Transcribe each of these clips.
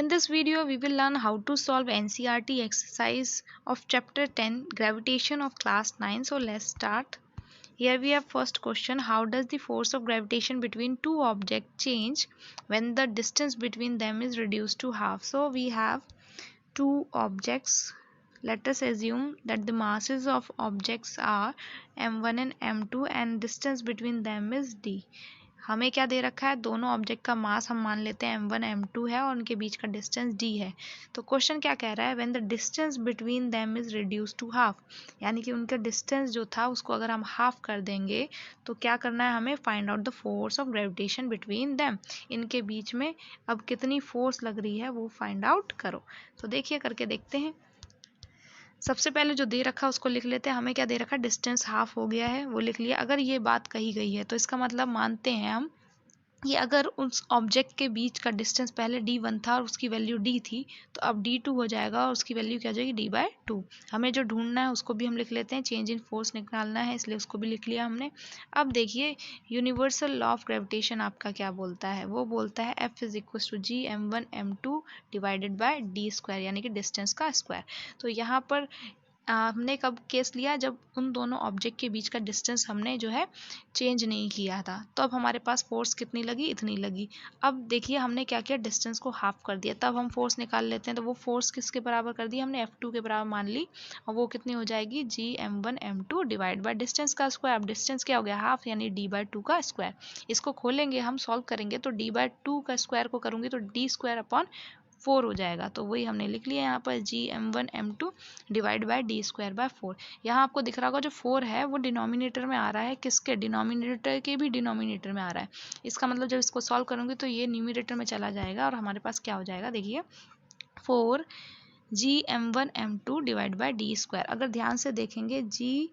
In this video, we will learn how to solve NCERT exercise of chapter 10 gravitation of class 9. So let's start. Here we have first question, how does the force of gravitation between two objects change when the distance between them is reduced to half? So we have two objects. Let us assume that the masses of objects are m1 and m2 and distance between them is d. हमें क्या दे रखा है, दोनों object का मास हम मान लेते हैं m1 m2 है और उनके बीच का डिस्टेंस d है। तो क्वेश्चन क्या कह रहा है, when the distance between them is reduce to half, यानी कि उनका डिस्टेंस जो था उसको अगर हम हाफ कर देंगे तो क्या करना है हमें, find out the force of gravitation between them. इनके बीच में अब कितनी फोर्स लग रही है वो फाइंड आउट करो। तो देखिए करके देखते हैं। सबसे पहले जो दे रखा है उसको लिख लेते हैं। हमें क्या दे रखा है, डिस्टेंस हाफ हो गया है, वो लिख लिया। अगर ये बात कही गई है तो इसका मतलब मानते हैं हम कि अगर उस ऑब्जेक्ट के बीच का डिस्टेंस पहले d1 था और उसकी वैल्यू d थी, तो अब d2 हो जाएगा और उसकी वैल्यू क्या हो जाएगी, d/2। हमें जो ढूंढना है उसको भी हम लिख लेते हैं, चेंज इन फोर्स निकालना है इसलिए उसको भी लिख लिया हमने। अब देखिए यूनिवर्सल लॉ ऑफ ग्रेविटेशन आपका क्या बोलता है, वो बोलता है F is equal to G m1 m2 divided by D square, यानी कि डिस्टेंस का स्क्वायर। तो यहाँ पर हमने कब केस लिया, जब उन दोनों ऑब्जेक्ट के बीच का डिस्टेंस हमने जो है चेंज नहीं किया था, तो अब हमारे पास फोर्स कितनी लगी, इतनी लगी। अब देखिए हमने क्या किया, डिस्टेंस को हाफ कर दिया, तब हम फोर्स निकाल लेते हैं। तो वो फोर्स किसके बराबर कर दी हमने, F2 के बराबर मान ली, और वो कितनी हो जाएगी, जी m1 m2 divide by distance का स्क्वायर। अब डिस्टेंस क्या हो गया, हाफ, यानी d/2 का स्क्वायर। इसको खोलेंगे हम, सॉल्व करेंगे तो d/2 का स्क्वायर को करूँगी तो d स्क्वायर अपॉन 4 हो जाएगा। तो वही हमने लिख लिया यहाँ पर, जी m1 m2 divide by D square by 4। यहाँ आपको दिख रहा होगा जो 4 है वो डिनोमिनेटर में आ रहा है, किसके, डिनोमिनेटर के भी डिनोमिनेटर में आ रहा है। इसका मतलब जब इसको सॉल्व करूँगी तो ये न्यूमिनेटर में चला जाएगा और हमारे पास क्या हो जाएगा, देखिए 4 जी m1 m2 divide by D square. अगर ध्यान से देखेंगे जी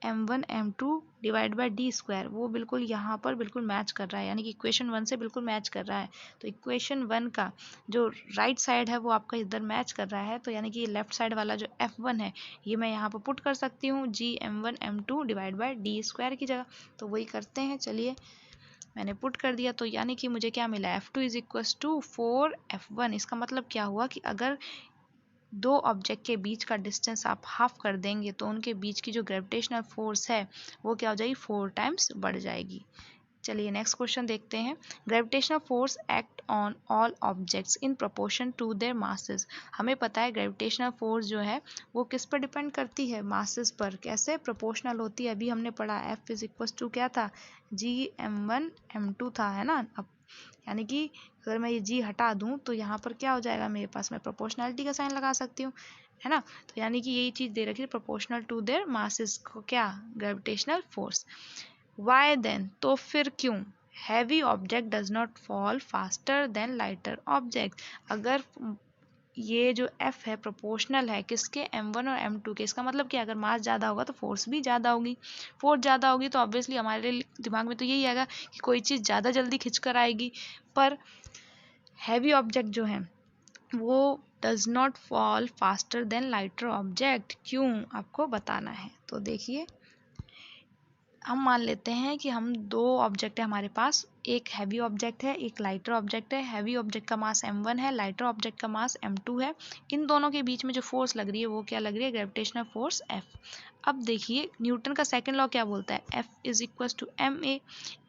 m1 m2 divide by D square वो बिल्कुल यहाँ पर बिल्कुल मैच कर रहा है, यानी कि इक्वेशन 1 से बिल्कुल मैच कर रहा है। तो इक्वेशन 1 का जो राइट साइड है वो आपका इधर मैच कर रहा है, तो यानी कि लेफ्ट साइड वाला जो f1 है ये मैं यहाँ पर पुट कर सकती हूँ, जी m1 m2 divide by D square की जगह। तो वही करते हैं, चलिए मैंने पुट कर दिया। तो यानी कि मुझे क्या मिला, F2 is equal to 4F1। इसका मतलब क्या हुआ कि अगर दो ऑब्जेक्ट के बीच का डिस्टेंस आप हाफ कर देंगे तो उनके बीच की जो ग्रेविटेशनल फोर्स है वो क्या हो जाएगी, 4 टाइम्स बढ़ जाएगी। चलिए नेक्स्ट क्वेश्चन देखते हैं। Gravitational force act on all objects in proportion to their masses. हमें पता है ग्रेविटेशनल फोर्स जो है वो किस पर डिपेंड करती है, मासेस पर। कैसे, प्रोपोर्शनल होती है। अभी हमने पढ़ा F इज इक्वल टू क्या था, जी m1 m2 था, है ना। अब यानी कि अगर मैं ये जी हटा दूं तो यहाँ पर क्या हो जाएगा मेरे पास, मैं प्रोपोर्शनलिटी का साइन लगा सकती हूँ, है ना। तो यानी कि यही चीज़ दे रखी है, प्रोपोर्शनल टू देयर मासेस को क्या, ग्रेविटेशनल फोर्स। वाई देन, तो फिर क्यों, heavy object does not fall faster than lighter object. अगर ये जो F है प्रोपोर्शनल है किसके, m1 और m2 के, इसका मतलब क्या, अगर मास ज़्यादा होगा तो फोर्स भी ज़्यादा होगी। फोर्स ज़्यादा होगी तो ऑब्वियसली हमारे दिमाग में तो यही आएगा कि कोई चीज़ ज़्यादा जल्दी खिंच कर आएगी। पर हैवी ऑब्जेक्ट जो है वो does not fall faster than lighter object, क्यों आपको बताना है। तो देखिए हम मान लेते हैं कि हम दो ऑब्जेक्ट है हमारे पास, एक हैवी ऑब्जेक्ट है, एक लाइटर ऑब्जेक्ट है। हैवी ऑब्जेक्ट का मास m1 है, लाइटर ऑब्जेक्ट का मास m2 है। इन दोनों के बीच में जो फोर्स लग रही है वो क्या लग रही है, ग्रेविटेशनल फोर्स F। अब देखिए न्यूटन का सेकंड लॉ क्या बोलता है, F is equal to ma।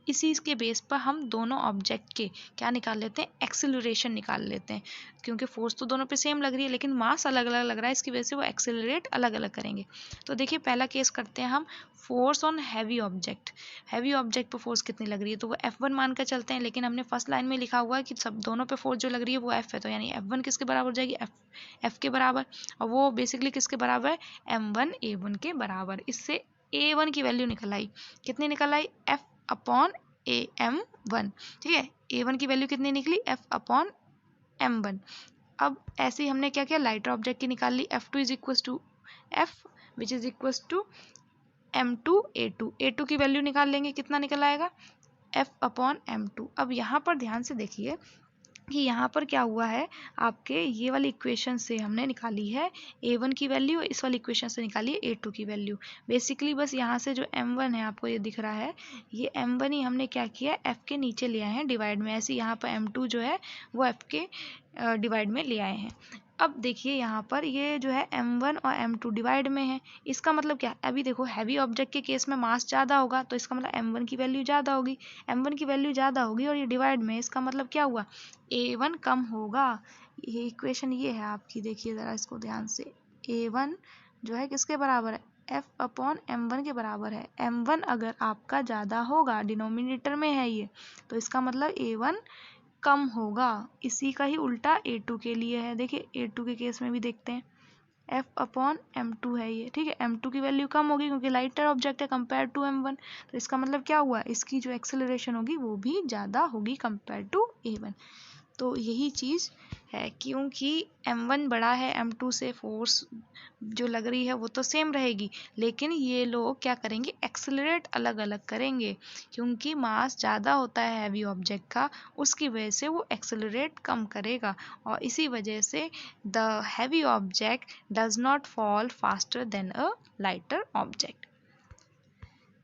इसी के बेस पर हम दोनों ऑब्जेक्ट के क्या निकाल लेते हैं, एक्सेलरेशन निकाल लेते हैं, क्योंकि फोर्स तो दोनों पे सेम लग रही है लेकिन मास अलग अलग लग रहा है, इसकी वजह से वो एक्सेलरेट अलग अलग करेंगे। तो देखिए पहला केस करते हैं हम, force on heavy object. Heavy object पर फोर्स कितनी लग रही है, तो वो F1 मान कर चलते हैं, लेकिन हमने फर्स्ट लाइन में लिखा हुआ है कि सब दोनों पे फोर्स जो लग रही है वो F है, तो यानी F1 किसके बराबर हो जाएगी, F के बराबर। और वो बेसिकली किसके बराबर है, m1 a1 के बराबर। इससे a1 की वैल्यू निकल आई, कितनी निकल आई, F अपॉन am1। ठीक है, a1 की वैल्यू कितनी निकली, F अपॉन m1। अब ऐसे ही हमने क्या किया, लाइटर ऑब्जेक्ट की निकाल ली, F2 is equal to F which is equal to m2 a2। a2 की वैल्यू निकाल लेंगे, कितना निकल आएगा, F अपॉन m2। अब यहाँ पर ध्यान से देखिए कि यहाँ पर क्या हुआ है, आपके ये वाली इक्वेशन से हमने निकाली है a1 की वैल्यू, इस वाली इक्वेशन से निकाली है a2 की वैल्यू। बेसिकली बस यहाँ से जो m1 है आपको ये दिख रहा है, ये m1 ही हमने क्या किया, f के नीचे ले आए हैं डिवाइड में। ऐसे यहाँ पर m2 जो है वो f के डिवाइड में ले आए हैं। अब देखिए यहाँ पर ये जो है m1 और m2 डिवाइड में है, इसका मतलब क्या है, अभी देखो हैवी ऑब्जेक्ट के केस में मास ज़्यादा होगा तो इसका मतलब m1 की वैल्यू ज़्यादा होगी, m1 की वैल्यू ज़्यादा होगी और ये डिवाइड में, इसका मतलब क्या हुआ, a1 कम होगा। ये इक्वेशन ये है आपकी, देखिए ज़रा इसको ध्यान से, a1 जो है किसके बराबर है, f अपॉन m1 के बराबर है। m1 अगर आपका ज़्यादा होगा, डिनोमिनेटर में है ये, तो इसका मतलब a1 कम होगा। इसी का ही उल्टा a2 के लिए है, देखिए a2 के केस में भी देखते हैं, f अपॉन m2 है ये, ठीक है। m2 की वैल्यू कम होगी क्योंकि लाइटर ऑब्जेक्ट है कंपेयर टू m1, तो इसका मतलब क्या हुआ, इसकी जो एक्सेलरेशन होगी वो भी ज़्यादा होगी कंपेयर टू a1। तो यही चीज़ है, क्योंकि m1 बड़ा है m2 से, फोर्स जो लग रही है वो तो सेम रहेगी, लेकिन ये लोग क्या करेंगे, एक्सेलरेट अलग अलग करेंगे, क्योंकि मास ज़्यादा होता है हैवी ऑब्जेक्ट का, उसकी वजह से वो एक्सेलरेट कम करेगा, और इसी वजह से the heavy object does not fall faster than a lighter object.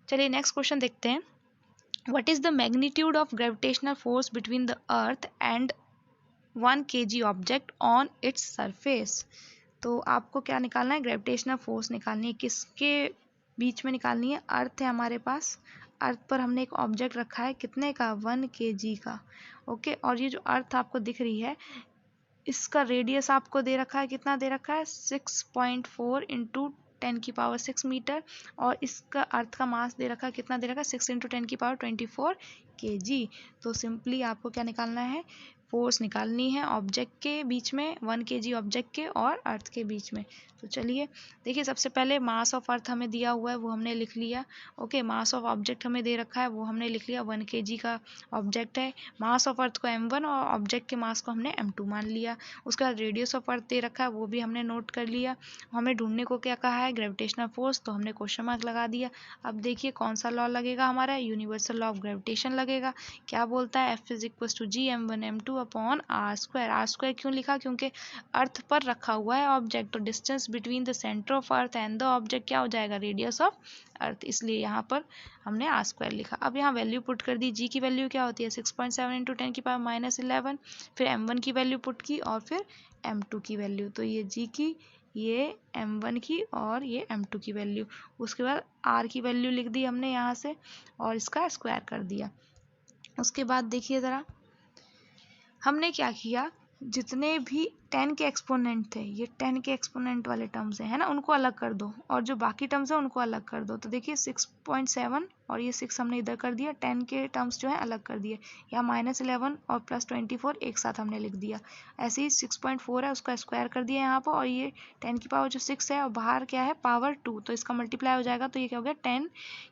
चलिए नेक्स्ट क्वेश्चन देखते हैं। What is the magnitude of gravitational force between the earth and 1 kg object on its surface? तो आपको क्या निकालना है, ग्रेविटेशनल फोर्स निकालनी है, किसके बीच में निकालनी है, अर्थ है हमारे पास, अर्थ पर हमने एक ऑब्जेक्ट रखा है, कितने का, 1 kg का, ओके। और ये जो अर्थ आपको दिख रही है, इसका रेडियस आपको दे रखा है, कितना दे रखा है, 6.4 इंटू 10⁶ मीटर, और इसका अर्थ का मास दे रखा है, कितना दे रखा है, 6 इंटू 10⁻24 kg। तो सिंपली आपको क्या निकालना है, फोर्स निकालनी है ऑब्जेक्ट के बीच में, 1 kg ऑब्जेक्ट के और अर्थ के बीच में। तो चलिए देखिए, सबसे पहले मास ऑफ अर्थ हमें दिया हुआ है वो हमने लिख लिया, ओके। मास ऑफ ऑब्जेक्ट हमें दे रखा है वो हमने लिख लिया, 1 kg का ऑब्जेक्ट है। मास ऑफ अर्थ को m1 और ऑब्जेक्ट के मास को हमने m2 मान लिया। उसके बाद रेडियस ऑफ अर्थ दे रखा है वो भी हमने नोट कर लिया। हमें ढूंढने को क्या कहा है, ग्रेविटेशनल फोर्स, तो हमने क्वेश्चन मार्क लगा दिया। अब देखिए कौन सा लॉ लगेगा हमारा, यूनिवर्सल लॉ ऑफ ग्रेविटेशन लगेगा। क्या बोलता है, F is equal to G m1 m2 upon R square. R square क्यों लिखा, क्योंकि अर्थ पर रखा हुआ है ऑब्जेक्ट, तो distance between the centre of earth and the object क्या हो जाएगा, रेडियस ऑफ अर्थ, इसलिए यहाँ पर हमने आर स्क्वायर लिखा। अब यहाँ वैल्यू पुट कर दी, जी की वैल्यू क्या होती है, 6.7 इंटू 10⁻⁻11, फिर m1 की वैल्यू पुट की और फिर m2 की वैल्यू, तो ये जी की, ये m1 की और ये m2 की वैल्यू। उसके बाद r की वैल्यू लिख दी हमने यहाँ से और इसका स्क्वायर कर दिया। उसके बाद देखिए ज़रा हमने क्या किया, जितने भी 10 के एक्सपोनेंट थे, ये 10 के एक्सपोनेंट वाले टर्म्स है ना, उनको अलग कर दो, और जो बाकी टर्म्स है उनको अलग कर दो। तो देखिए 6.7 और ये 6 हमने इधर कर दिया, 10 के टर्म्स जो है अलग कर दिए, या -11 और +24 एक साथ हमने लिख दिया। ऐसे ही 6.4 है उसका स्क्वायर कर दिया यहाँ पर, और ये 10 की पावर जो 6 है और बाहर क्या है पावर 2, तो इसका मल्टीप्लाई हो जाएगा, तो ये क्या हो गया 10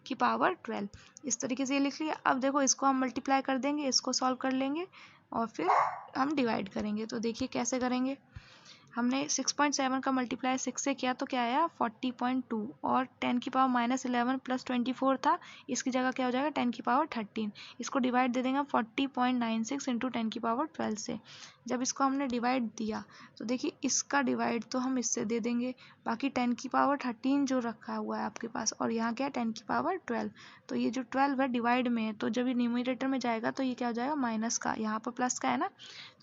की पावर 12। इस तरीके से ये लिख लिया। अब देखो इसको हम मल्टीप्लाई कर देंगे, इसको सॉल्व कर लेंगे और फिर हम डिवाइड करेंगे। तो देखिए कैसे करेंगे, हमने 6.7 का मल्टीप्लाई 6 से किया तो क्या आया 40.2, और 10 की पावर -11 +24 था, इसकी जगह क्या हो जाएगा 10 की पावर 13। इसको डिवाइड दे देंगे 40.96 इंटू 10 की पावर 12 से। जब इसको हमने डिवाइड दिया तो देखिए इसका डिवाइड तो हम इससे दे देंगे, बाकी 10 की पावर 13 जो रखा हुआ है आपके पास, और यहाँ क्या है 10 की पावर 12, तो ये जो 12 है डिवाइड में है, तो जब ये न्यूमरेटर में जाएगा तो ये क्या हो जाएगा माइनस का, यहाँ पर प्लस का है ना,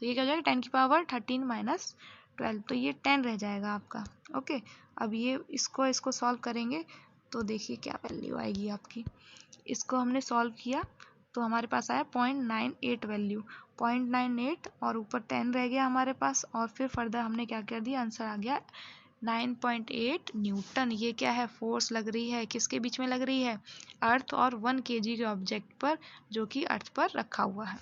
तो ये क्या हो जाएगा 10 की पावर 13 माइनस 12, तो ये 10 रह जाएगा आपका, ओके। अब ये इसको सॉल्व करेंगे तो देखिए क्या वैल्यू आएगी आपकी। इसको हमने सॉल्व किया तो हमारे पास आया 0.98 वैल्यू, 0.98 और ऊपर 10 रह गया हमारे पास, और फिर फर्दर हमने क्या कर दिया, आंसर आ गया 9.8 न्यूटन। ये क्या है, फोर्स लग रही है, किसके बीच में लग रही है, अर्थ और 1 kg के ऑब्जेक्ट पर जो कि अर्थ पर रखा हुआ है।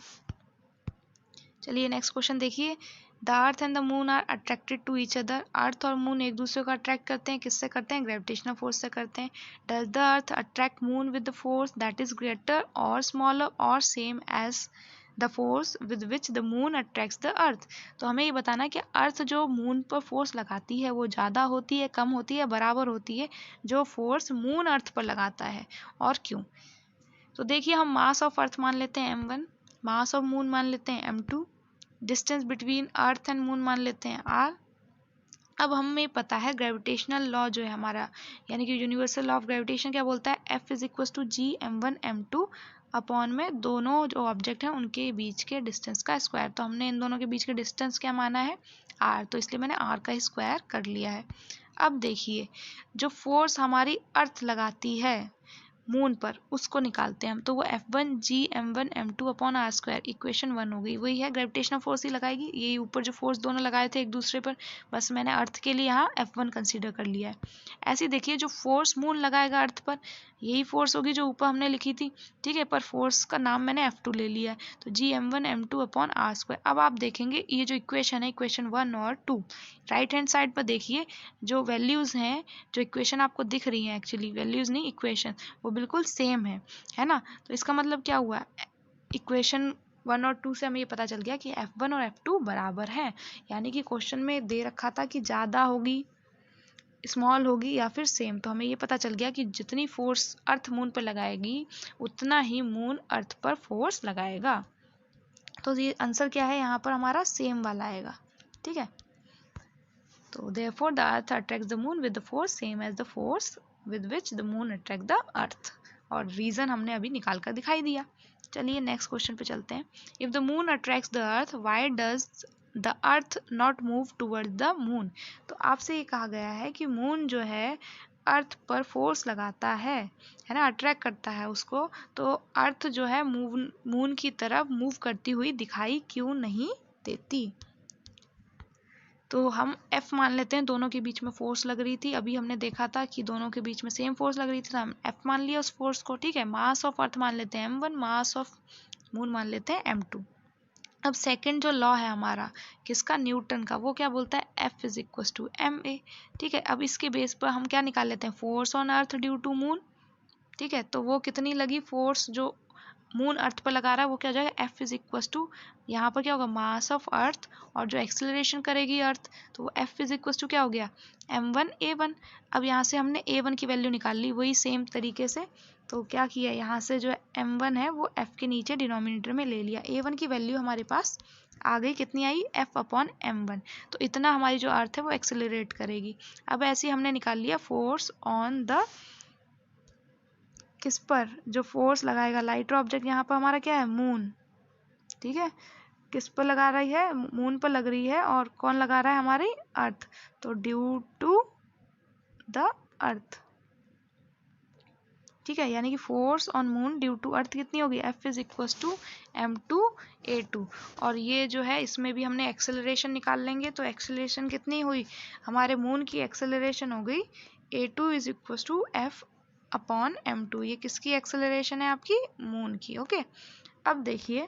चलिए नेक्स्ट क्वेश्चन देखिए, the earth and the moon are attracted to each other. Earth और मून एक दूसरे को अट्रैक्ट करते हैं, किससे करते हैं, ग्रेविटेशनल फोर्स से करते हैं। Does the earth attract moon with the force that is greater और स्मॉलर और same as the force with which the moon attracts the earth. तो हमें ये बताना है कि अर्थ जो मून पर फोर्स लगाती है वो ज़्यादा होती है, कम होती है, बराबर होती है जो फोर्स मून अर्थ पर लगाता है, और क्यों। तो देखिए हम मास ऑफ अर्थ मान लेते हैं m1, मास ऑफ मून मान लेते हैं m2, distance between earth and moon मान लेते हैं आर। अब हमें पता है ग्रेविटेशनल लॉ जो है हमारा, यानी कि यूनिवर्सल लॉ ऑफ ग्रेविटेशन क्या बोलता है, F is equal to G m1 m2 upon में दोनों जो ऑब्जेक्ट हैं उनके बीच के डिस्टेंस का स्क्वायर। तो हमने इन दोनों के बीच के डिस्टेंस क्या माना है, r, तो इसलिए मैंने r का स्क्वायर कर लिया है। अब देखिए जो फोर्स हमारी अर्थ लगाती है मून पर उसको निकालते हैं हम, तो वो F1 G m1 m2 upon R square equation 1 हो गई। वही है ग्रेविटेशनल फोर्स ही लगाएगी, यही ऊपर जो फोर्स दोनों लगाए थे एक दूसरे पर, बस मैंने अर्थ के लिए यहाँ F1 कंसीडर कर लिया है। ऐसे देखिए जो फोर्स मून लगाएगा अर्थ पर यही फोर्स होगी जो ऊपर हमने लिखी थी, ठीक है, पर फोर्स का नाम मैंने F2 ले लिया है, तो G m1 m2 upon R square. अब आप देखेंगे ये जो इक्वेशन है इक्वेशन 1 और 2, राइट हैंड साइड पर देखिए जो वैल्यूज़ हैं, जो इक्वेशन आपको दिख रही हैं, एक्चुअली वैल्यूज़ नहीं इक्वेशन, वो बिल्कुल सेम है ना। तो इसका मतलब क्या हुआ, इक्वेशन 1 और 2 से हमें ये पता चल गया कि F1 और F2 बराबर हैं, यानी कि क्वेश्चन में दे रखा था कि ज़्यादा होगी, स्मॉल होगी या फिर सेम, तो हमें ये पता चल गया कि जितनी फोर्स अर्थ मून पर लगाएगी उतना ही मून अर्थ पर फोर्स लगाएगा। तो ये आंसर क्या है यहाँ पर हमारा सेम वाला आएगा, ठीक है। तो therefore the earth attracts the moon with the force same as the force with which the moon attracts the earth, और रीजन हमने अभी निकाल कर दिखाई दिया। चलिए नेक्स्ट क्वेश्चन पे चलते हैं। If the moon attracts the earth why does the earth not move towards the moon. तो आपसे ये कहा गया है कि मून जो है अर्थ पर फोर्स लगाता है ना, अट्रैक्ट करता है उसको, तो अर्थ जो है मून की तरफ मूव करती हुई दिखाई क्यों नहीं देती। तो हम F मान लेते हैं, दोनों के बीच में फोर्स लग रही थी, अभी हमने देखा था कि दोनों के बीच में सेम फोर्स लग रही थी, तो हम F मान लिया उस फोर्स को, ठीक है। मास ऑफ अर्थ मान लेते हैं m1, मास ऑफ मून मान लेते हैं m2। अब सेकंड जो लॉ है हमारा किसका, न्यूटन का, वो क्या बोलता है F is equal to ma, ठीक है। अब इसके बेस पर हम क्या निकाल लेते हैं, force on earth due to moon, ठीक है। तो वो कितनी लगी फोर्स जो मून अर्थ पर लगा रहा है वो क्या हो जाएगा, F इज इक्वल टू, यहाँ पर क्या होगा मास ऑफ अर्थ, और जो एक्सेलरेशन करेगी अर्थ तो वो F इज इक्वल टू क्या हो गया m1a1। अब यहाँ से हमने a1 की वैल्यू निकाल ली वही सेम तरीके से, तो क्या किया यहाँ से जो m1 है वो F के नीचे डिनोमिनेटर में ले लिया, a1 की वैल्यू हमारे पास आ गई, कितनी आई F अपॉन m1, तो इतना हमारी जो अर्थ है वो एक्सेलरेट करेगी। अब ऐसे हमने निकाल लिया फोर्स ऑन द, किस पर, जो फोर्स लगाएगा लाइटर ऑब्जेक्ट, यहाँ पर हमारा क्या है मून, ठीक है, किस पर लगा रही है, मून पर लग रही है, और कौन लगा रहा है हमारी अर्थ, तो ड्यू टू द अर्थ, ठीक है, यानी कि force on moon due to earth कितनी होगी, F is equal to m2a2। और ये जो है इसमें भी हमने एक्सेलरेशन निकाल लेंगे, तो एक्सेलरेशन कितनी हुई, हमारे मून की एक्सेलरेशन हो गई a2 is equal to F upon m2, ये किसकी एक्सेलरेशन है, आपकी मून की, ओके। अब देखिए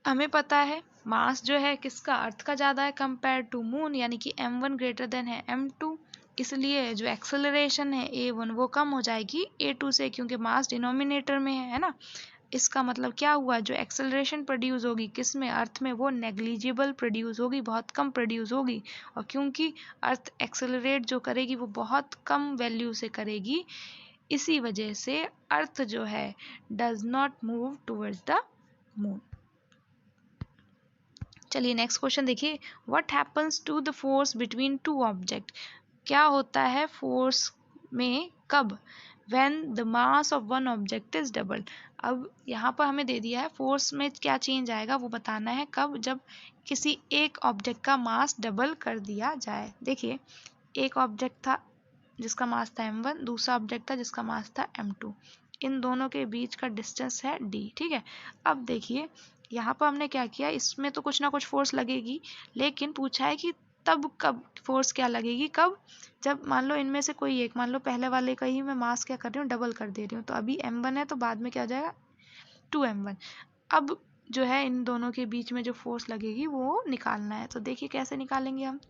हमें पता है मास जो है किसका, अर्थ का ज़्यादा है कंपेयर टू मून, यानी कि m1 ग्रेटर देन है m2, इसलिए जो एक्सेलरेशन है a1 वो कम हो जाएगी a2 से, क्योंकि मास डिनोमिनेटर में है ना। इसका मतलब क्या हुआ, जो एक्सेलरेशन प्रोड्यूस होगी किस में, अर्थ में, वो नेग्लिजिबल प्रोड्यूस होगी, बहुत कम प्रोड्यूस होगी, और क्योंकि अर्थ एक्सेलरेट जो करेगी वो बहुत कम वैल्यू से करेगी, इसी वजह से अर्थ जो है does not move towards the moon. चलिए नेक्स्ट क्वेश्चन देखिए, what happens to the force between two object, क्या होता है फोर्स में कब, when the mass of one object is doubled. अब यहाँ पर हमें दे दिया है फोर्स में क्या चेंज आएगा वो बताना है, कब, जब किसी एक ऑब्जेक्ट का मास डबल कर दिया जाए। देखिए एक ऑब्जेक्ट था जिसका मास था m1, दूसरा ऑब्जेक्ट था जिसका मास था m2, इन दोनों के बीच का डिस्टेंस है d, ठीक है। अब देखिए यहाँ पर हमने क्या किया, इसमें तो कुछ ना कुछ फोर्स लगेगी, लेकिन पूछा है कि तब कब फोर्स क्या लगेगी, कब, जब मान लो इनमें से कोई एक, मान लो पहले वाले का ही मैं मास क्या कर रही हूँ, डबल कर दे रही हूँ, तो अभी m1 है तो बाद में क्या हो जाएगा 2m1। अब जो है इन दोनों के बीच में जो फोर्स लगेगी वो निकालना है, तो देखिए कैसे निकालेंगे हम,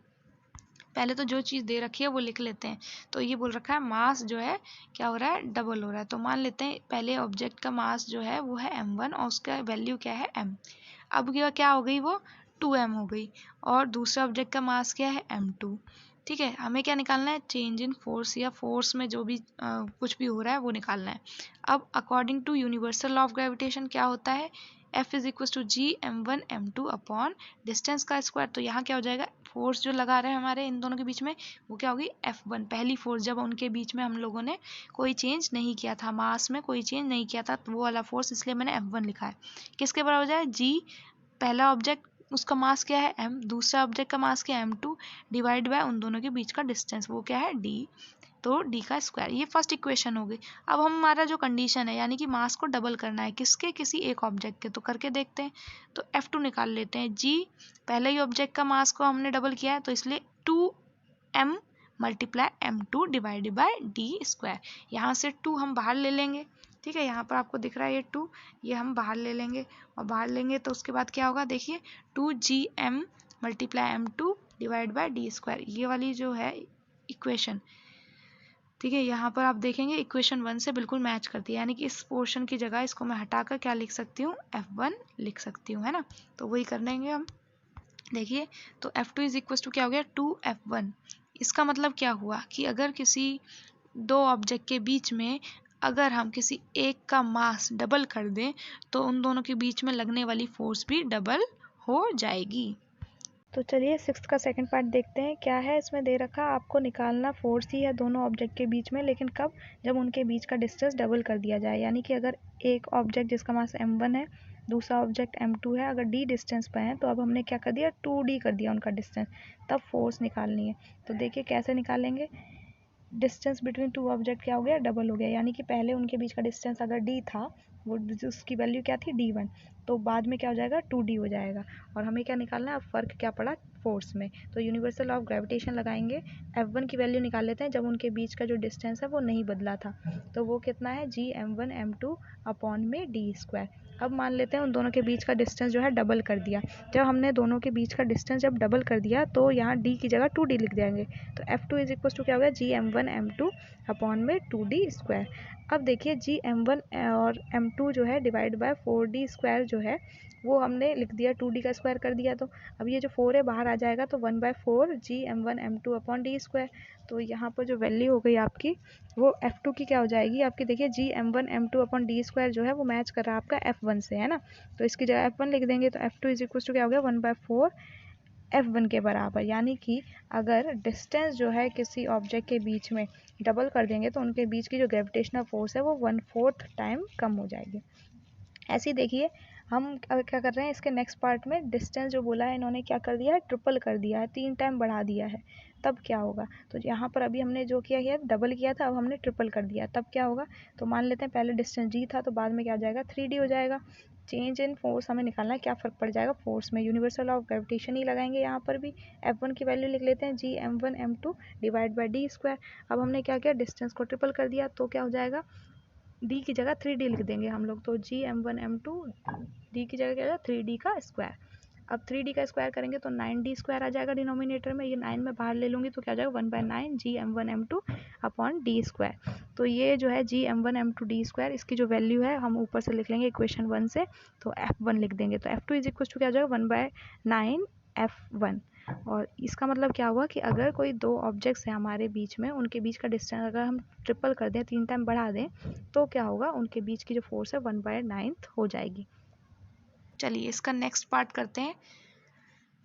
पहले तो जो चीज़ दे रखी है वो लिख लेते हैं। तो ये बोल रखा है मास जो है क्या हो रहा है, डबल हो रहा है, तो मान लेते हैं पहले ऑब्जेक्ट का मास जो है वो है m1 और उसका वैल्यू क्या है m, अब क्या हो गई वो 2m हो गई, और दूसरा ऑब्जेक्ट का मास क्या है m2, ठीक है। हमें क्या निकालना है, चेंज इन फोर्स, या फोर्स में जो भी कुछ भी हो रहा है वो निकालना है। अब according to universal law of gravitation क्या होता है, F is equal to G_m1 m2 upon distance का स्क्वायर। तो यहाँ क्या हो जाएगा, फोर्स जो लगा रहे हैं हमारे इन दोनों के बीच में वो क्या होगी, F1, पहली फोर्स जब उनके बीच में हम लोगों ने कोई चेंज नहीं किया था, मास में कोई चेंज नहीं किया था, तो वो वाला फोर्स, इसलिए मैंने F1 लिखा है। किसके बराबर हो जाए, G पहला ऑब्जेक्ट उसका मास क्या है m, दूसरा ऑब्जेक्ट का मास क्या है m2, डिवाइड बाय उन दोनों के बीच का डिस्टेंस वो क्या है d, तो d का स्क्वायर। ये फर्स्ट इक्वेशन हो गई। अब हमारा जो कंडीशन है यानी कि मास को डबल करना है, किसके, किसी एक ऑब्जेक्ट के, तो करके देखते हैं। तो F2 निकाल लेते हैं। g पहले ही ऑब्जेक्ट का मास को हमने डबल किया है तो इसलिए 2m multiply m2 divided bye d square. यहाँ से 2 हम बाहर ले लेंगे, ठीक है, यहाँ पर आपको दिख रहा है ये 2, ये हम बाहर ले लेंगे, और बाहर लेंगे तो उसके बाद क्या होगा, देखिए 2gm multiply m2 divide by d square, ये वाली जो है इक्वेशन, ठीक है, यहाँ पर आप देखेंगे इक्वेशन 1 से बिल्कुल मैच करती है, यानी कि इस पोर्शन की जगह इसको मैं हटाकर क्या लिख सकती हूँ, F1 लिख सकती हूँ, है ना। तो वही कर लेंगे हम। देखिए तो F2 इज इक्वल टू क्या हो गया, 2F1। इसका मतलब क्या हुआ कि अगर किसी दो ऑब्जेक्ट के बीच में अगर हम किसी एक का मास डबल कर दें तो उन दोनों के बीच में लगने वाली फोर्स भी डबल हो जाएगी। तो चलिए सिक्स्थ का सेकंड पार्ट देखते हैं। क्या है इसमें दे रखा, आपको निकालना फोर्स ही है दोनों ऑब्जेक्ट के बीच में, लेकिन कब, जब उनके बीच का डिस्टेंस डबल कर दिया जाए। यानी कि अगर एक ऑब्जेक्ट जिसका मास m1 है, दूसरा ऑब्जेक्ट m2 है, अगर d डिस्टेंस पे है तो अब हमने क्या कर दिया, 2d कर दिया उनका डिस्टेंस, तब फोर्स निकालनी है। तो देखिए कैसे निकालेंगे, डिस्टेंस बिटवीन टू ऑब्जेक्ट क्या हो गया, डबल हो गया। यानी कि पहले उनके बीच का डिस्टेंस अगर d था, वो उसकी वैल्यू क्या थी, d1, तो बाद में क्या हो जाएगा, 2d हो जाएगा। और हमें क्या निकालना है, अब फ़र्क क्या पड़ा फोर्स में। तो यूनिवर्सल ऑफ ग्रेविटेशन लगाएंगे, F1 की वैल्यू निकाल लेते हैं जब उनके बीच का जो डिस्टेंस है वो नहीं बदला था, तो वो कितना है, G_m1 m2 अपॉन में d स्क्वायर। अब मान लेते हैं उन दोनों के बीच का डिस्टेंस जो है डबल कर दिया। जब हमने दोनों के बीच का डिस्टेंस जब डबल कर दिया तो यहाँ d की जगह 2d लिख देंगे। तो F2 इज इक्वल टू क्या हो गया, G_m1 m2 अपॉन में 2d स्क्वायर। अब देखिए G_m1 और m2 जो है डिवाइड बाय 4d स्क्वायर जो है वो हमने लिख दिया, 2d का स्क्वायर कर दिया। तो अब ये जो 4 है बाहर आ जाएगा, तो 1/4 G_m1 m2 upon d square. तो यहाँ पर जो वैल्यू हो गई आपकी वो F2 की क्या हो जाएगी आपकी, देखिए G_m1 m2 upon d square जो है वो मैच कर रहा है आपका F1 से, है ना। तो इसकी जगह F1 लिख देंगे, तो F2 इज इक्वल टू क्या हो गया, 1/4 F1 के बराबर। यानी कि अगर डिस्टेंस जो है किसी ऑब्जेक्ट के बीच में डबल कर देंगे तो उनके बीच की जो ग्रेविटेशनल फोर्स है वो 1/4 टाइम कम हो जाएगी। ऐसे ही देखिए हम क्या कर रहे हैं, इसके नेक्स्ट पार्ट में डिस्टेंस जो बोला है इन्होंने क्या कर दिया है, ट्रिपल कर दिया है, 3 टाइम बढ़ा दिया है। तब क्या होगा, तो यहाँ पर अभी हमने जो किया है डबल किया था, अब हमने ट्रिपल कर दिया, तब क्या होगा। तो मान लेते हैं पहले डिस्टेंस g था, तो बाद में क्या हो जाएगा, 3d हो जाएगा। चेंज इन फोर्स हमें निकालना है, क्या फ़र्क पड़ जाएगा फोर्स में, यूनिवर्सल ऑफ ग्रेविटेशन ही लगाएंगे यहाँ पर भी। F1 की वैल्यू लिख लेते हैं, G_m1 m2 divide by d square. अब हमने क्या किया, डिस्टेंस को ट्रिपल कर दिया, तो क्या हो जाएगा, d की जगह 3d लिख देंगे हम लोग, तो G_m1 m2 d की जगह क्या होगा, 3d का स्क्वायर। अब 3d का स्क्वायर करेंगे तो 9d स्क्वायर आ जाएगा डिनोमिनेटर में, ये 9 में बाहर ले लूँगी तो क्या आ जाएगा, 1/9 G_m1 m2 upon d square. तो ये जो है G_m1 m2 d स्क्वायर, इसकी जो वैल्यू है हम ऊपर से लिख लेंगे इक्वेशन 1 से, तो F1 लिख देंगे। तो F2 इज इक्वल टू क्या आ जाएगा, 1/9 F1। और इसका मतलब क्या हुआ कि अगर कोई दो ऑब्जेक्ट्स हैं हमारे बीच में, उनके बीच का डिस्टेंस अगर हम ट्रिपल कर दें, 3 टाइम बढ़ा दें, तो क्या होगा, उनके बीच की जो फोर्स है 1/9 हो जाएगी। चलिए इसका नेक्स्ट पार्ट करते हैं।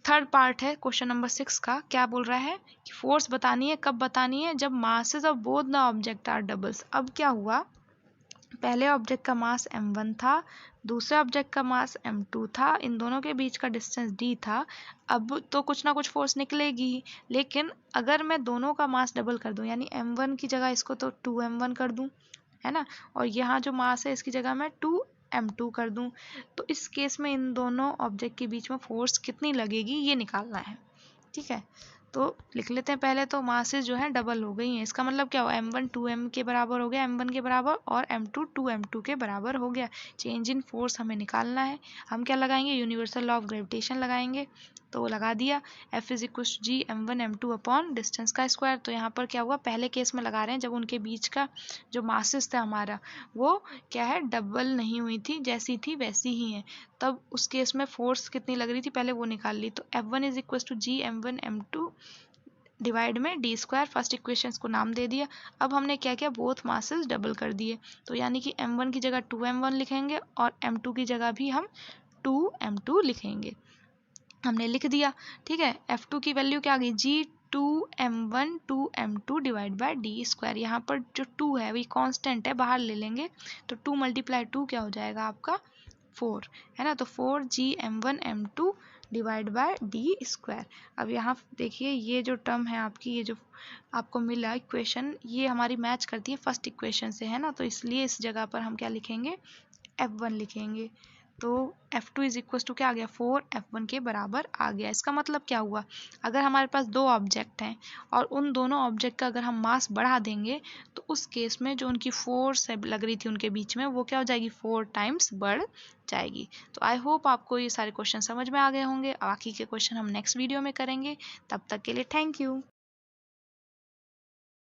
थर्ड पार्ट है क्वेश्चन नंबर 6 का। क्या बोल रहा है कि फोर्स बतानी है, कब बतानी है, जब masses of both the object are doubles. अब क्या हुआ, पहले ऑब्जेक्ट का मास m1 था, दूसरे ऑब्जेक्ट का मास m2 था, इन दोनों के बीच का डिस्टेंस d था। अब तो कुछ ना कुछ फोर्स निकलेगी ही, लेकिन अगर मैं दोनों का मास डबल कर दूं, यानी m1 की जगह इसको तो 2m1 कर दूं, है ना, और यहाँ जो मास है इसकी जगह मैं 2m2 कर दूं, तो इस केस में इन दोनों ऑब्जेक्ट के बीच में फोर्स कितनी लगेगी ये निकालना है, ठीक है। तो लिख लेते हैं पहले, तो मासेस जो है डबल हो गई हैं, इसका मतलब क्या हुआ, m1 2m के बराबर हो गया, m1 के बराबर, और m2 2m2 के बराबर हो गया। चेंज इन फोर्स हमें निकालना है, हम क्या लगाएंगे, यूनिवर्सल लॉ ऑफ ग्रेविटेशन लगाएंगे, तो लगा दिया। F is equal to G_m1 m2 upon distance का स्क्वायर। तो यहाँ पर क्या हुआ, पहले केस में लगा रहे हैं जब उनके बीच का जो मासेस था हमारा वो क्या है, डबल नहीं हुई थी, जैसी थी वैसी ही है, तब उस केस में फोर्स कितनी लग रही थी पहले वो निकाल ली। तो F1 is equal to G_m1 m2 divide में डी स्क्वायर, फर्स्ट इक्वेशन को नाम दे दिया। अब हमने क्या किया, बोथ मासेस डबल कर दिए, तो यानी कि m1 की जगह 2m1 लिखेंगे और m2 की जगह भी हम F2m2 लिखेंगे। हमने लिख दिया, ठीक है। F2 की वैल्यू क्या आ गई, G2m1 2m2 divide by D square. यहाँ पर जो 2 है वही कांस्टेंट है, बाहर ले लेंगे तो 2 × 2 क्या हो जाएगा आपका 4, है ना। तो 4Gm1m2 divide by D square. अब यहाँ देखिए ये जो टर्म है आपकी, ये जो आपको मिला इक्वेशन, ये हमारी मैच करती है फर्स्ट इक्वेशन से, है ना। तो इसलिए इस जगह पर हम क्या लिखेंगे, F1 लिखेंगे। तो F2 इज इक्वल टू क्या आ गया, 4 F1 के बराबर आ गया। इसका मतलब क्या हुआ, अगर हमारे पास दो ऑब्जेक्ट हैं और उन दोनों ऑब्जेक्ट का अगर हम मास बढ़ा देंगे तो उस केस में जो उनकी फोर्स लग रही थी उनके बीच में, वो क्या हो जाएगी, 4 टाइम्स बढ़ जाएगी। तो आई होप आपको ये सारे क्वेश्चन समझ में आ गए होंगे। बाकी के क्वेश्चन हम नेक्स्ट वीडियो में करेंगे। तब तक के लिए थैंक यू।